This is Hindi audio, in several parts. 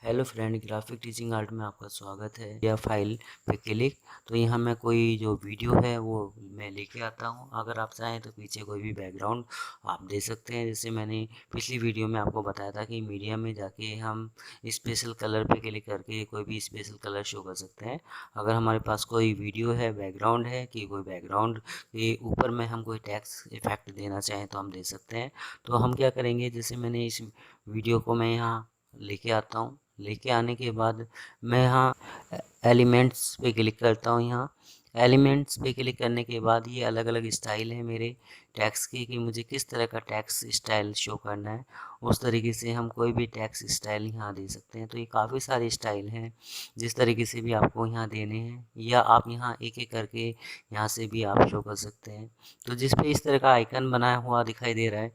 Hello friend, graphic teaching art में आपका स्वागत है। यह फाइल पे क्लिक तो यहाँ मैं कोई जो वीडियो है वो मैं लेके आता हूँ। अगर आप चाहें तो पीछे कोई भी बैकग्राउंड आप दे सकते हैं। जैसे मैंने पिछली वीडियो में आपको बताया था कि मीडिया में जाके हम स्पेशल कलर पे क्लिक करके कोई भी स्पेशल कलर शो कर सकते हैं। अगर हमारे पास कोई वीडियो है, बैकग्राउंड है कि कोई बैकग्राउंड के ऊपर में हम कोई टेक्स्ट इफेक्ट देना चाहें तो हम दे सकते हैं। तो हम क्या करेंगे, जैसे मैंने इस वीडियो को मैं यहाँ लेके आता हूँ। लेके आने के बाद मैं यहाँ एलिमेंट्स पे क्लिक करता हूँ। यहाँ एलिमेंट्स पे क्लिक करने के बाद ये अलग अलग स्टाइल है मेरे टैक्स की कि मुझे किस तरह का टैक्स स्टाइल शो करना है। उस तरीके से हम कोई भी टैक्स स्टाइल यहाँ दे सकते हैं। तो ये काफ़ी सारे स्टाइल हैं, जिस तरीके से भी आपको यहाँ देने हैं, या आप यहाँ एक एक करके यहाँ से भी आप शो कर सकते हैं। तो जिस पे इस तरह का आइकन बनाया हुआ दिखाई दे रहा है,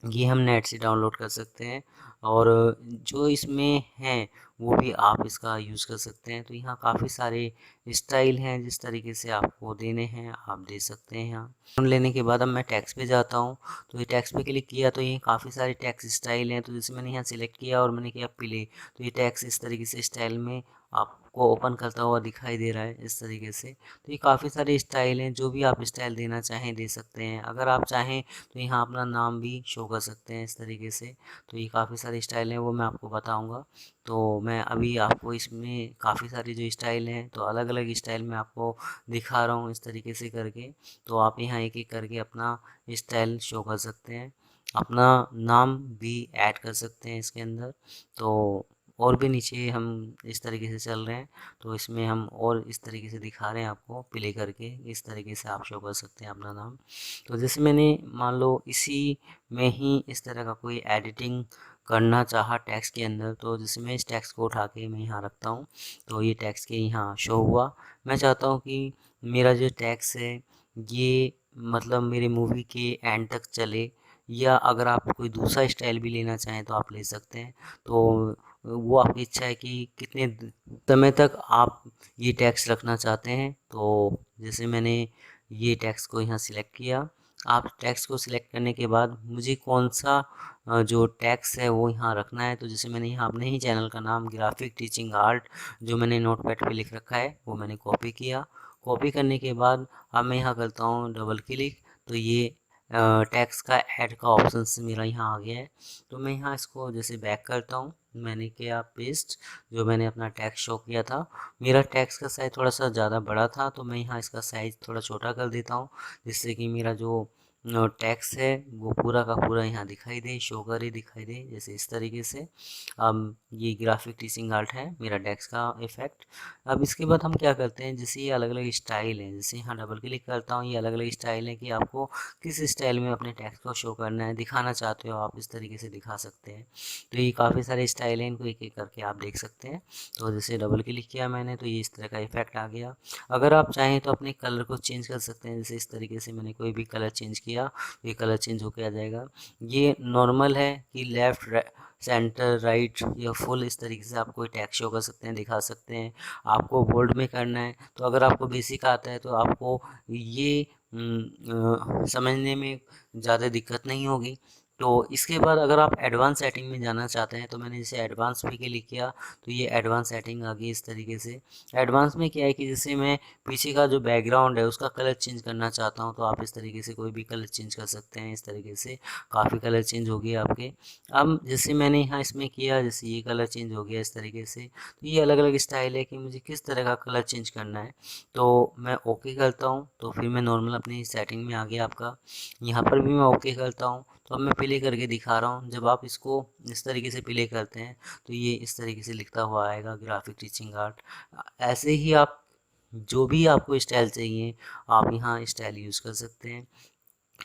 ये हम नेट से डाउनलोड कर सकते हैं। और जो इसमें हैं वो भी आप इसका यूज़ कर सकते हैं। तो यहाँ काफ़ी सारे स्टाइल हैं, जिस तरीके से आपको देने हैं आप दे सकते हैं। यहाँ फ़ोन लेने के बाद अब मैं टैक्स पे जाता हूँ। तो ये टैक्स पे क्लिक किया तो ये काफ़ी सारे टैक्स स्टाइल हैं। तो जैसे मैंने यहाँ सिलेक्ट किया और मैंने किया प्ले, तो ये टैक्स इस तरीके से स्टाइल में आपको ओपन करता हुआ दिखाई दे रहा है इस तरीके से। तो ये काफ़ी सारे स्टाइल हैं, जो भी आप स्टाइल देना चाहें दे सकते हैं। अगर आप चाहें तो यहाँ अपना नाम भी शो कर सकते हैं इस तरीके से। तो ये काफ़ी सारे स्टाइल हैं, वो मैं आपको बताऊंगा। तो मैं अभी आपको इसमें काफ़ी सारी जो स्टाइल हैं, तो अलग अलग स्टाइल में आपको दिखा रहा हूँ इस तरीके से करके। तो आप यहाँ एक एक करके अपना स्टाइल शो कर सकते हैं, अपना नाम भी ऐड कर सकते हैं इसके अंदर। तो और भी नीचे हम इस तरीके से चल रहे हैं, तो इसमें हम और इस तरीके से दिखा रहे हैं आपको प्ले करके। इस तरीके से आप शो कर सकते हैं अपना नाम। तो जैसे मैंने मान लो इसी में ही इस तरह का कोई एडिटिंग करना चाहा टेक्स्ट के अंदर, तो जैसे मैं इस टेक्स्ट को उठा के मैं यहाँ रखता हूँ। तो ये टेक्स्ट के यहाँ शो हुआ। मैं चाहता हूँ कि मेरा जो टेक्स्ट है ये मतलब मेरे मूवी के एंड तक चले, या अगर आप कोई दूसरा स्टाइल भी लेना चाहें तो आप ले सकते हैं। तो वो आपकी इच्छा है कि कितने समय तक आप ये टेक्स्ट रखना चाहते हैं। तो जैसे मैंने ये टेक्स्ट को यहाँ सिलेक्ट किया। आप टेक्स्ट को सिलेक्ट करने के बाद मुझे कौन सा जो टेक्स्ट है वो यहाँ रखना है, तो जैसे मैंने यहाँ अपने ही चैनल का नाम ग्राफिक टीचिंग आर्ट जो मैंने नोटपैड पे लिख रखा है वो मैंने कॉपी किया। कॉपी करने के बाद अब मैं यहाँ करता हूँ डबल क्लिक। तो ये टेक्स्ट का ऐड का ऑप्शन से मेरा यहाँ आ गया है। तो मैं यहाँ इसको जैसे बैक करता हूँ, मैंने किया पेस्ट। जो मैंने अपना टेक्स्ट शो किया था, मेरा टेक्स्ट का साइज़ थोड़ा सा ज़्यादा बड़ा था, तो मैं यहाँ इसका साइज़ थोड़ा छोटा कर देता हूँ, जिससे कि मेरा जो टेक्स्ट है वो पूरा का पूरा यहाँ दिखाई दे, शो करे दिखाई दे, जैसे इस तरीके से। अब ये ग्राफिक टीचिंग आर्ट है मेरा टेक्स्ट का इफेक्ट। अब इसके बाद हम क्या करते हैं, जैसे ये अलग अलग स्टाइल है, जैसे यहाँ डबल क्लिक करता हूँ, ये अलग अलग स्टाइल है कि आपको किस स्टाइल में अपने टेक्स्ट को शो करना है, दिखाना चाहते हो आप इस तरीके से दिखा सकते हैं। तो ये काफ़ी सारे स्टाइल हैं, इनको एक एक करके आप देख सकते हैं। तो जैसे डबल क्लिक किया मैंने तो ये इस तरह का इफेक्ट आ गया। अगर आप चाहें तो अपने कलर को चेंज कर सकते हैं, जैसे इस तरीके से मैंने कोई भी कलर चेंज किया तो ये कलर चेंज होकर आ जाएगा। ये नॉर्मल है कि लेफ़्ट सेंटर राइट या फुल, इस तरीके से आप कोई टैक्स शो कर सकते हैं, दिखा सकते हैं। आपको बोल्ड में करना है तो अगर आपको बेसिक आता है तो आपको ये समझने में ज़्यादा दिक्कत नहीं होगी। तो इसके बाद अगर आप एडवांस सेटिंग में जाना चाहते हैं, तो मैंने जैसे एडवांस पे क्लिक किया तो ये एडवांस सेटिंग आ गई इस तरीके से। एडवांस में क्या है कि जैसे मैं पीछे का जो बैकग्राउंड है उसका कलर चेंज करना चाहता हूं, तो आप इस तरीके से कोई भी कलर चेंज कर सकते हैं। इस तरीके से काफ़ी कलर चेंज हो गए आपके। अब जैसे मैंने यहाँ इसमें किया, जैसे ये कलर चेंज हो गया इस तरीके से। तो ये अलग अलग स्टाइल है कि मुझे किस तरह का कलर चेंज करना है। तो मैं ओके करता हूँ, तो फिर मैं नॉर्मल अपनी सेटिंग में आ गया आपका। यहाँ पर भी मैं ओके करता हूँ। तो अब मैं प्ले करके दिखा रहा हूँ। जब आप इसको इस तरीके से प्ले करते हैं तो ये इस तरीके से लिखता हुआ आएगा ग्राफिक टीचिंग आर्ट। ऐसे ही आप जो भी आपको स्टाइल चाहिए आप यहाँ स्टाइल यूज़ कर सकते हैं।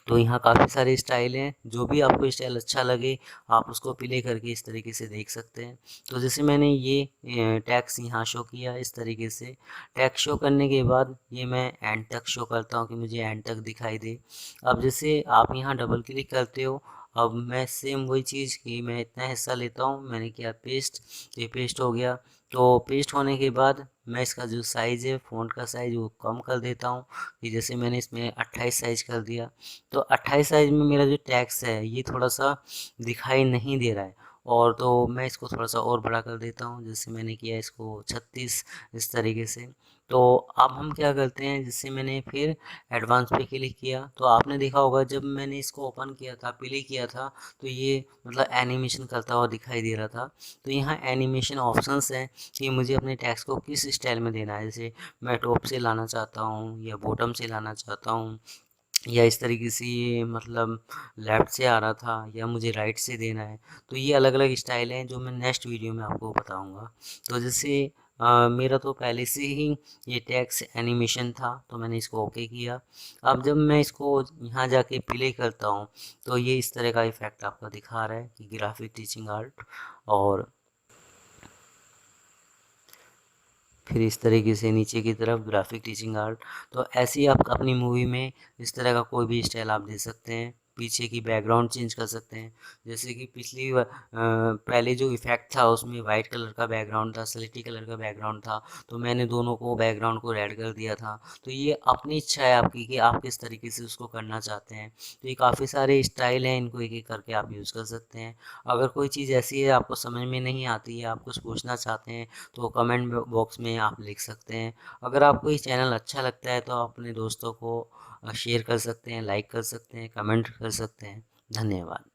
तो यहाँ काफ़ी सारे स्टाइल हैं, जो भी आपको स्टाइल अच्छा लगे आप उसको प्ले करके इस तरीके से देख सकते हैं। तो जैसे मैंने ये टैक्स यहाँ शो किया इस तरीके से। टैक्स शो करने के बाद ये मैं एंड तक शो करता हूँ कि मुझे एंड तक दिखाई दे। अब जैसे आप यहाँ डबल क्लिक करते हो, अब मैं सेम वही चीज़ कि मैं इतना हिस्सा लेता हूँ, मैंने किया पेस्ट, ये पेस्ट हो गया। तो पेस्ट होने के बाद मैं इसका जो साइज़ है फ़ॉन्ट का साइज़ वो कम कर देता हूँ, कि जैसे मैंने इसमें 28 साइज़ कर दिया। तो 28 साइज़ में मेरा जो टैक्स है ये थोड़ा सा दिखाई नहीं दे रहा है, और तो मैं इसको थोड़ा सा और बड़ा कर देता हूँ, जैसे मैंने किया इसको 36 इस तरीके से। तो अब हम क्या करते हैं, जैसे मैंने फिर एडवांस पे क्लिक किया तो आपने देखा होगा जब मैंने इसको ओपन किया था, प्ले किया था, तो ये मतलब एनिमेशन करता हुआ दिखाई दे रहा था। तो यहाँ एनिमेशन ऑप्शंस हैं कि मुझे अपने टेक्स्ट को किस स्टाइल में देना है, जैसे मैं टॉप से लाना चाहता हूँ या बॉटम से लाना चाहता हूँ, या इस तरीके से ये मतलब लेफ़्ट से आ रहा था या मुझे राइट से देना है। तो ये अलग-अलग स्टाइल हैं जो मैं नेक्स्ट वीडियो में आपको बताऊँगा। तो जैसे मेरा तो पहले से ही ये टेक्स्ट एनिमेशन था तो मैंने इसको ओके किया। अब जब मैं इसको यहाँ जाके प्ले करता हूँ तो ये इस तरह का इफ़ेक्ट आपको दिखा रहा है कि ग्राफिक टीचिंग आर्ट, और फिर इस तरीके से नीचे की तरफ ग्राफिक टीचिंग आर्ट। तो ऐसे ही आप अपनी मूवी में इस तरह का कोई भी स्टाइल आप दे सकते हैं। पीछे की बैकग्राउंड चेंज कर सकते हैं, जैसे कि पहले जो इफ़ेक्ट था उसमें वाइट कलर का बैकग्राउंड था, स्लेटी कलर का बैकग्राउंड था, तो मैंने दोनों को बैकग्राउंड को रेड कर दिया था। तो ये अपनी इच्छा है आपकी कि आप किस तरीके से उसको करना चाहते हैं। तो ये काफ़ी सारे स्टाइल हैं, इनको एक-एक करके आप यूज़ कर सकते हैं। अगर कोई चीज़ ऐसी है आपको समझ में नहीं आती है, आप कुछ पूछना चाहते हैं, तो कमेंट बॉक्स में आप लिख सकते हैं। अगर आपको ये चैनल अच्छा लगता है तो आप अपने दोस्तों को शेयर कर सकते हैं, लाइक कर सकते हैं, कमेंट कर सकते हैं। धन्यवाद।